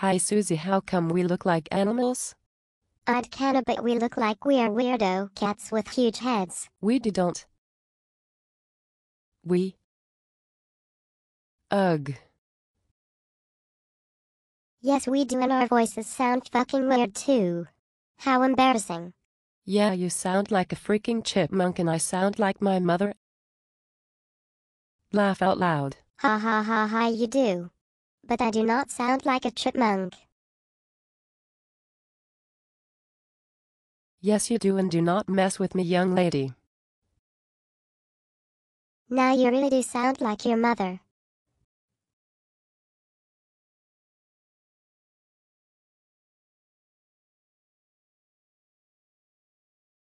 Hi Susie, how come we look like animals? I'd kinda but we look like we're weirdo cats with huge heads. We don't. We. Ugh. Yes we do, and our voices sound fucking weird too. How embarrassing. Yeah, you sound like a freaking chipmunk and I sound like my mother. Laugh out loud. Ha ha ha ha, you do. But I do not sound like a chipmunk. Yes you do, and do not mess with me, young lady. Now you really do sound like your mother.